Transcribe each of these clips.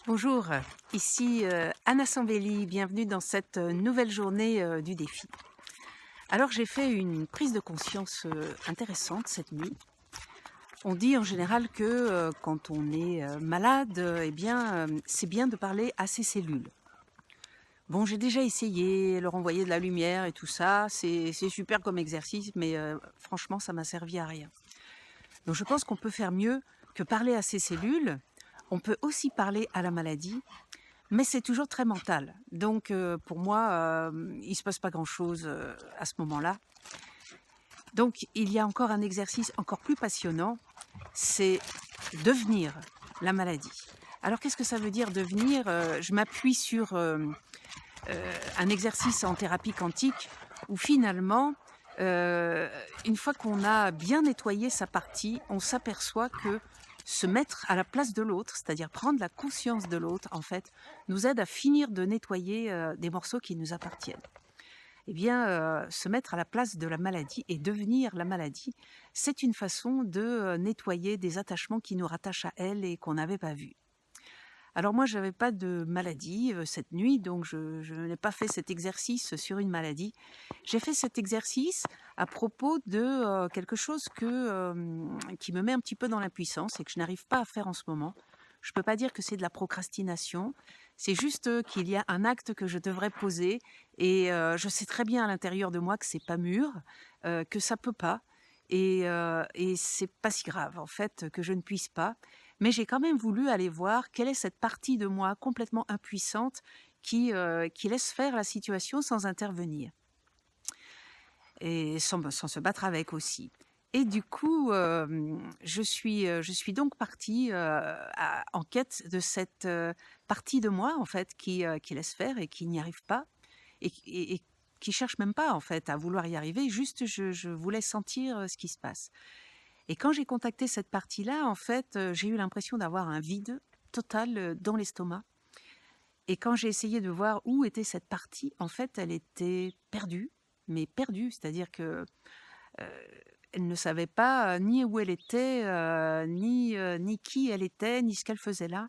Bonjour, ici Anna Sambelli, bienvenue dans cette nouvelle journée du défi. Alors j'ai fait une prise de conscience intéressante cette nuit. On dit en général que quand on est malade, c'est bien de parler à ses cellules. Bon, j'ai déjà essayé, leur envoyer de la lumière et tout ça, c'est super comme exercice, mais franchement ça m'a servi à rien. Donc je pense qu'on peut faire mieux que parler à ses cellules. On peut aussi parler à la maladie. Mais c'est toujours très mental. Donc pour moi, il ne se passe pas grand-chose à ce moment-là. Donc il y a encore un exercice encore plus passionnant, c'est devenir la maladie. Alors qu'est-ce que ça veut dire devenir Je m'appuie sur un exercice en thérapie quantique où finalement, une fois qu'on a bien nettoyé sa partie, on s'aperçoit que se mettre à la place de l'autre, c'est-à-dire prendre la conscience de l'autre, en fait, nous aide à finir de nettoyer des morceaux qui nous appartiennent. Eh bien, se mettre à la place de la maladie et devenir la maladie, c'est une façon de nettoyer des attachements qui nous rattachent à elle et qu'on n'avait pas vus. Alors moi, je n'avais pas de maladie cette nuit, donc je n'ai pas fait cet exercice sur une maladie. J'ai fait cet exercice à propos de quelque chose qui me met un petit peu dans l'impuissance et que je n'arrive pas à faire en ce moment. Je ne peux pas dire que c'est de la procrastination, c'est juste qu'il y a un acte que je devrais poser et je sais très bien à l'intérieur de moi que c'est pas mûr, que ça peut pas et c'est pas si grave en fait que je ne puisse pas. Mais j'ai quand même voulu aller voir quelle est cette partie de moi complètement impuissante qui laisse faire la situation sans intervenir et sans se battre avec aussi. Et du coup, je suis donc partie en quête de cette partie de moi en fait qui laisse faire et qui n'y arrive pas et qui cherche même pas en fait à vouloir y arriver. Juste, je voulais sentir ce qui se passe. Et quand j'ai contacté cette partie-là, en fait, j'ai eu l'impression d'avoir un vide total, dans l'estomac et quand j'ai essayé de voir où était cette partie, en fait, elle était perdue, mais perdue, c'est-à-dire que, heu, elle ne savait pas, ni où elle était, ni qui elle était, ni ce qu'elle faisait là.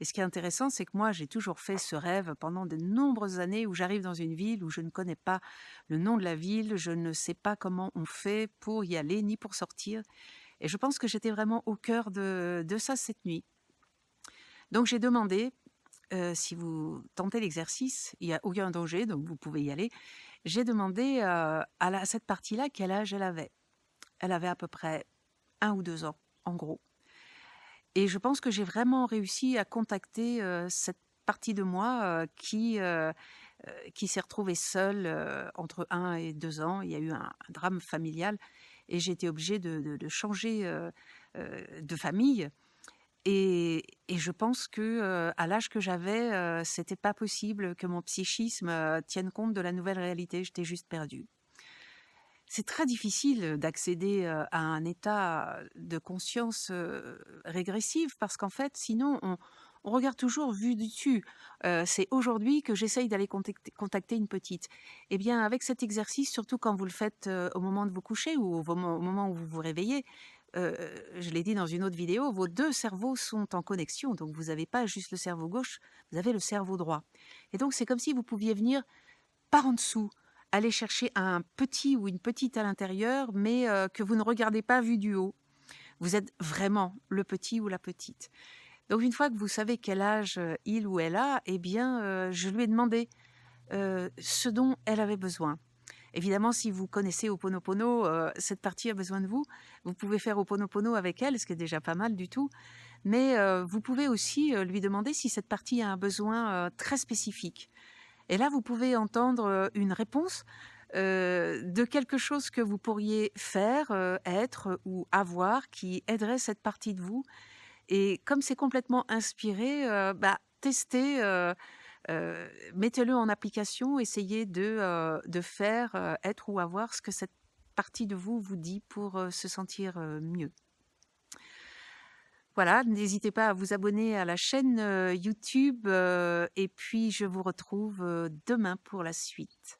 Et ce qui est intéressant, c'est que moi, j'ai toujours fait ce rêve pendant de nombreuses années où j'arrive dans une ville où je ne connais pas le nom de la ville, je ne sais pas comment on fait pour y aller, ni pour sortir. Et je pense que j'étais vraiment au cœur de ça cette nuit. Donc j'ai demandé, si vous tentez l'exercice, il n'y a aucun danger, donc vous pouvez y aller. J'ai demandé à cette partie-là quel âge elle avait. Elle avait à peu près 1 ou 2 ans, en gros. Et je pense que j'ai vraiment réussi à contacter cette partie de moi qui s'est retrouvée seule entre 1 et 2 ans. Il y a eu un drame familial et j'ai été obligée de changer de famille. Et je pense que à l'âge que j'avais, c'était pas possible que mon psychisme tienne compte de la nouvelle réalité. J'étais juste perdue. C'est très difficile d'accéder à un état de conscience régressive parce qu'en fait, sinon, on regarde toujours vu du dessus. C'est aujourd'hui que j'essaye d'aller contacter une petite. Eh bien, avec cet exercice, surtout quand vous le faites au moment de vous coucher ou au moment où vous vous réveillez, je l'ai dit dans une autre vidéo, vos deux cerveaux sont en connexion. Donc, vous n'avez pas juste le cerveau gauche, vous avez le cerveau droit. Et donc, c'est comme si vous pouviez venir par en dessous, aller chercher un petit ou une petite à l'intérieur, mais que vous ne regardez pas vu du haut. Vous êtes vraiment le petit ou la petite. Donc une fois que vous savez quel âge il ou elle a, eh bien, je lui ai demandé ce dont elle avait besoin. Évidemment, si vous connaissez Ho'oponopono, cette partie a besoin de vous. Vous pouvez faire Ho'oponopono avec elle, ce qui est déjà pas mal du tout. Mais vous pouvez aussi lui demander si cette partie a un besoin très spécifique. Et là, vous pouvez entendre une réponse de quelque chose que vous pourriez faire, être ou avoir qui aiderait cette partie de vous. Et comme c'est complètement inspiré, testez, mettez-le en application, essayez de faire, être ou avoir ce que cette partie de vous vous dit pour se sentir mieux. Voilà, n'hésitez pas à vous abonner à la chaîne YouTube et puis je vous retrouve demain pour la suite.